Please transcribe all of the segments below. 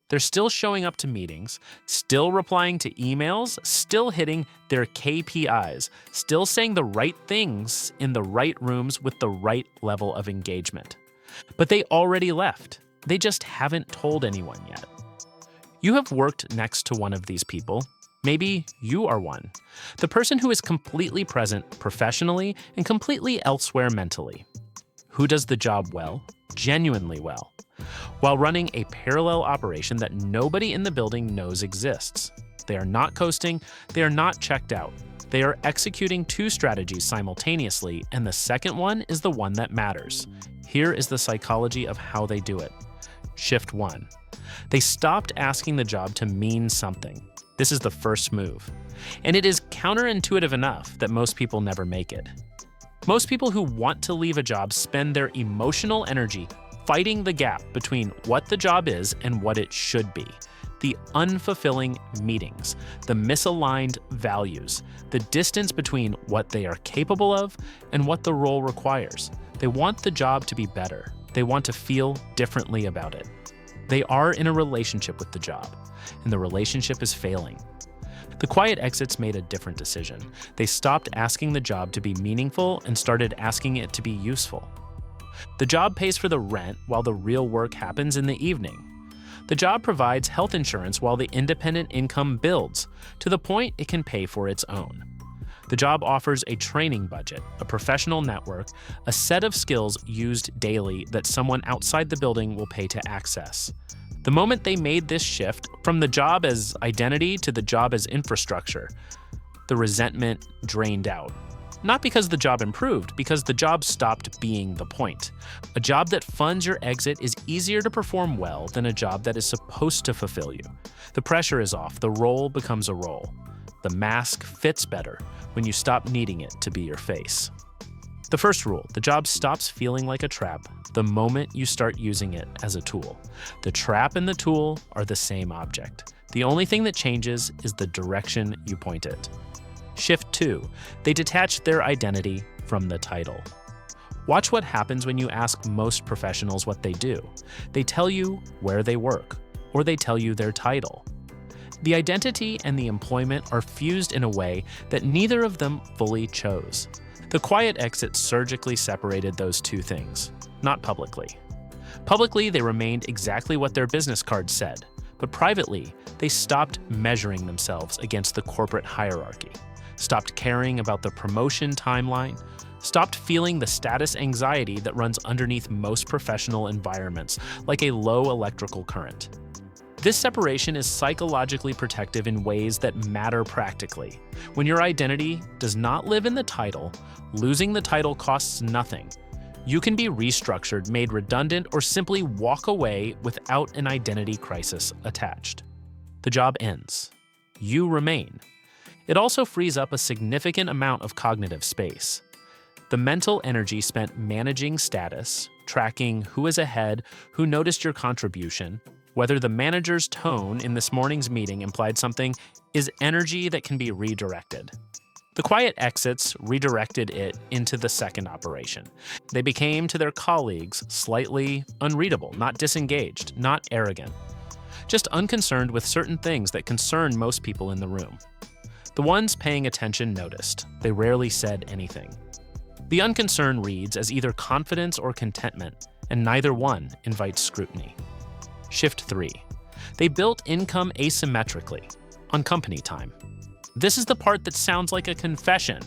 They're still showing up to meetings, still replying to emails, still hitting their KPIs, still saying the right things in the right rooms with the right level of engagement. But they already left. They just haven't told anyone yet. You have worked next to one of these people. Maybe you are one. The person who is completely present professionally and completely elsewhere mentally. Who does the job well, genuinely well, while running a parallel operation that nobody in the building knows exists. They are not coasting, they are not checked out. They are executing two strategies simultaneously, and the second one is the one that matters. Here is the psychology of how they do it. Shift 1. They stopped asking the job to mean something. This is the first move. And it is counterintuitive enough that most people never make it. Most people who want to leave a job spend their emotional energy fighting the gap between what the job is and what it should be. The unfulfilling meetings, the misaligned values, the distance between what they are capable of and what the role requires. They want the job to be better. They want to feel differently about it. They are in a relationship with the job, and the relationship is failing. The quiet exits made a different decision. They stopped asking the job to be meaningful and started asking it to be useful. The job pays for the rent while the real work happens in the evening. The job provides health insurance while the independent income builds, to the point it can pay for its own. The job offers a training budget, a professional network, a set of skills used daily that someone outside the building will pay to access. The moment they made this shift from the job as identity to the job as infrastructure, the resentment drained out. Not because the job improved, because the job stopped being the point. A job that funds your exit is easier to perform well than a job that is supposed to fulfill you. The pressure is off, the role becomes a role. The mask fits better when you stop needing it to be your face. The first rule, the job stops feeling like a trap the moment you start using it as a tool. The trap and the tool are the same object. The only thing that changes is the direction you point it. Shift 2, they detach their identity from the title. Watch what happens when you ask most professionals what they do. They tell you where they work, or they tell you their title. The identity and the employment are fused in a way that neither of them fully chose. The quiet exit surgically separated those two things, not publicly. Publicly, they remained exactly what their business card said, but privately, they stopped measuring themselves against the corporate hierarchy, stopped caring about the promotion timeline, stopped feeling the status anxiety that runs underneath most professional environments, like a low electrical current. This separation is psychologically protective in ways that matter practically. When your identity does not live in the title, losing the title costs nothing. You can be restructured, made redundant, or simply walk away without an identity crisis attached. The job ends. You remain. It also frees up a significant amount of cognitive space. The mental energy spent managing status, tracking who is ahead, who noticed your contribution, whether the manager's tone in this morning's meeting implied something, is energy that can be redirected. The quiet exits redirected it into the second operation. They became to their colleagues slightly unreadable, not disengaged, not arrogant, just unconcerned with certain things that concern most people in the room. The ones paying attention noticed. They rarely said anything. The unconcern reads as either confidence or contentment, and neither one invites scrutiny. Shift 3. They built income asymmetrically, on company time. This is the part that sounds like a confession.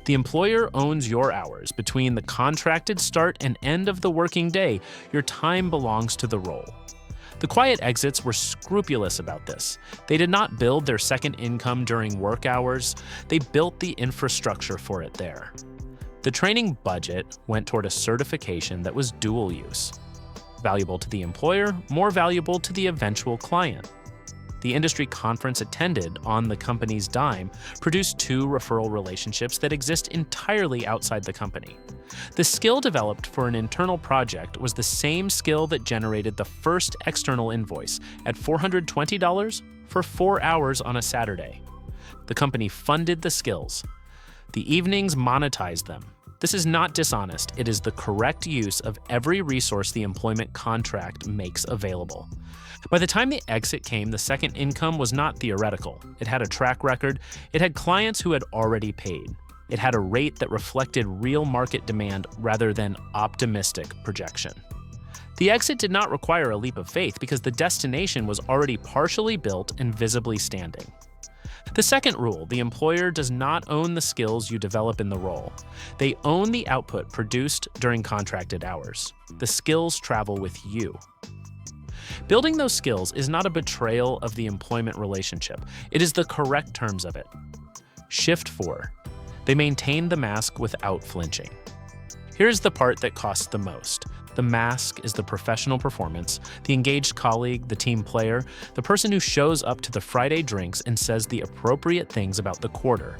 The employer owns your hours. Between the contracted start and end of the working day, your time belongs to the role. The quiet exits were scrupulous about this. They did not build their second income during work hours. They built the infrastructure for it there. The training budget went toward a certification that was dual use. Valuable to the employer, more valuable to the eventual client. The industry conference attended on the company's dime produced 2 referral relationships that exist entirely outside the company. The skill developed for an internal project was the same skill that generated the first external invoice at $420 for 4 hours on a Saturday. The company funded the skills. The evenings monetized them. This is not dishonest. It is the correct use of every resource the employment contract makes available. By the time the exit came, the second income was not theoretical. It had a track record. It had clients who had already paid. It had a rate that reflected real market demand rather than optimistic projection. The exit did not require a leap of faith because the destination was already partially built and visibly standing. The second rule, the employer does not own the skills you develop in the role. They own the output produced during contracted hours. The skills travel with you. Building those skills is not a betrayal of the employment relationship. It is the correct terms of it. Shift 4. They maintain the mask without flinching. Here's the part that costs the most. The mask is the professional performance, the engaged colleague, the team player, the person who shows up to the Friday drinks and says the appropriate things about the quarter.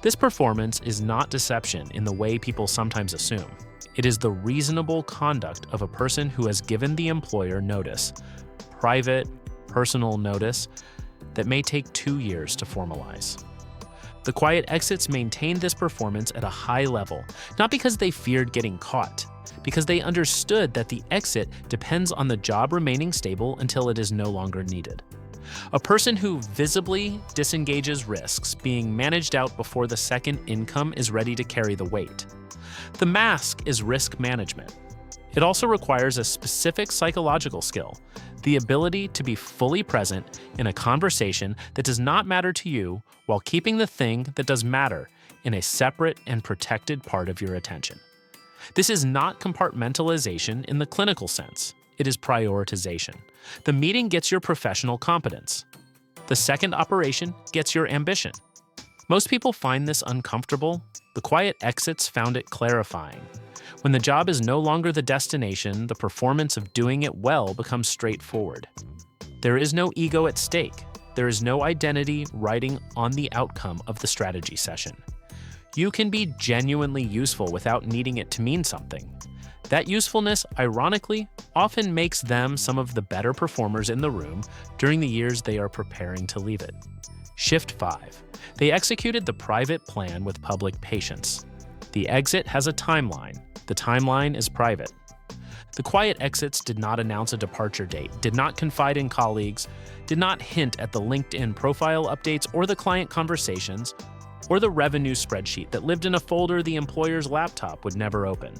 This performance is not deception in the way people sometimes assume. It is the reasonable conduct of a person who has given the employer notice, private, personal notice, that may take 2 years to formalize. The quiet exits maintained this performance at a high level, not because they feared getting caught, because they understood that the exit depends on the job remaining stable until it is no longer needed. A person who visibly disengages risks being managed out before the second income is ready to carry the weight. The mask is risk management. It also requires a specific psychological skill, the ability to be fully present in a conversation that does not matter to you while keeping the thing that does matter in a separate and protected part of your attention. This is not compartmentalization in the clinical sense. It is prioritization. The meeting gets your professional competence. The second operation gets your ambition. Most people find this uncomfortable. The quiet exits found it clarifying. When the job is no longer the destination, the performance of doing it well becomes straightforward. There is no ego at stake. There is no identity riding on the outcome of the strategy session. You can be genuinely useful without needing it to mean something. That usefulness, ironically, often makes them some of the better performers in the room during the years they are preparing to leave it. Shift 5. They executed the private plan with public patience. The exit has a timeline. The timeline is private. The quiet exits did not announce a departure date, did not confide in colleagues, did not hint at the LinkedIn profile updates or the client conversations, or the revenue spreadsheet that lived in a folder the employer's laptop would never open.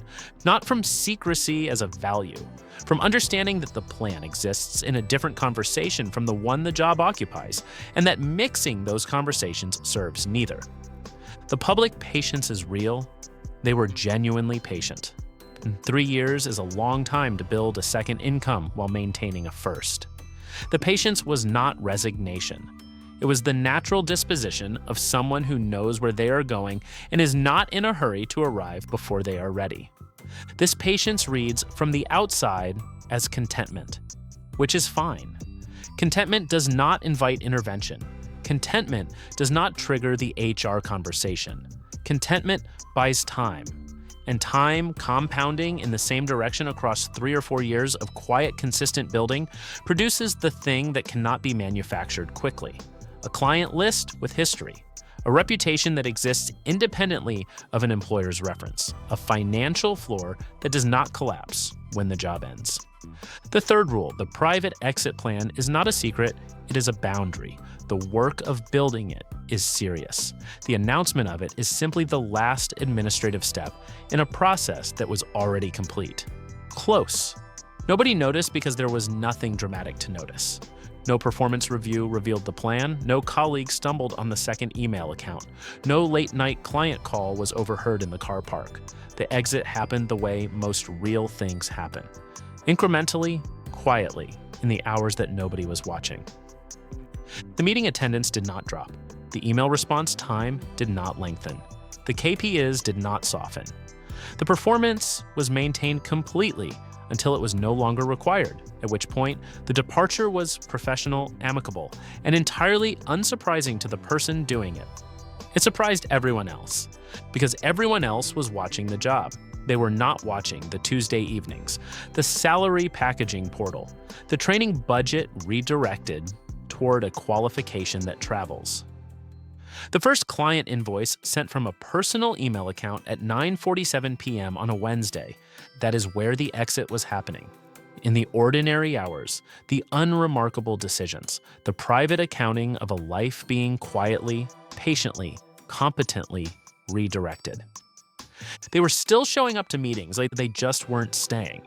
Not from secrecy as a value, from understanding that the plan exists in a different conversation from the one the job occupies, and that mixing those conversations serves neither. The public patience is real. They were genuinely patient. And 3 years is a long time to build a second income while maintaining a first. The patience was not resignation. It was the natural disposition of someone who knows where they are going and is not in a hurry to arrive before they are ready. This patience reads from the outside as contentment, which is fine. Contentment does not invite intervention. Contentment does not trigger the HR conversation. Contentment buys time. And time compounding in the same direction across 3 or 4 years of quiet, consistent building produces the thing that cannot be manufactured quickly. A client list with history, a reputation that exists independently of an employer's reference, a financial floor that does not collapse when the job ends. The third rule, the private exit plan, is not a secret, it is a boundary. The work of building it is serious. The announcement of it is simply the last administrative step in a process that was already complete. Close. Nobody noticed because there was nothing dramatic to notice. No performance review revealed the plan. No colleague stumbled on the second email account. No late-night client call was overheard in the car park. The exit happened the way most real things happen. Incrementally, quietly, in the hours that nobody was watching. The meeting attendance did not drop. The email response time did not lengthen. The KPIs did not soften. The performance was maintained completely until it was no longer required, at which point the departure was professional, amicable, and entirely unsurprising to the person doing it. It surprised everyone else, because everyone else was watching the job. They were not watching the Tuesday evenings, the salary packaging portal, the training budget redirected toward a qualification that travels. The first client invoice sent from a personal email account at 9:47 p.m. on a Wednesday. That is where the exit was happening. In the ordinary hours, the unremarkable decisions, the private accounting of a life being quietly, patiently, competently redirected. They were still showing up to meetings, like they just weren't staying.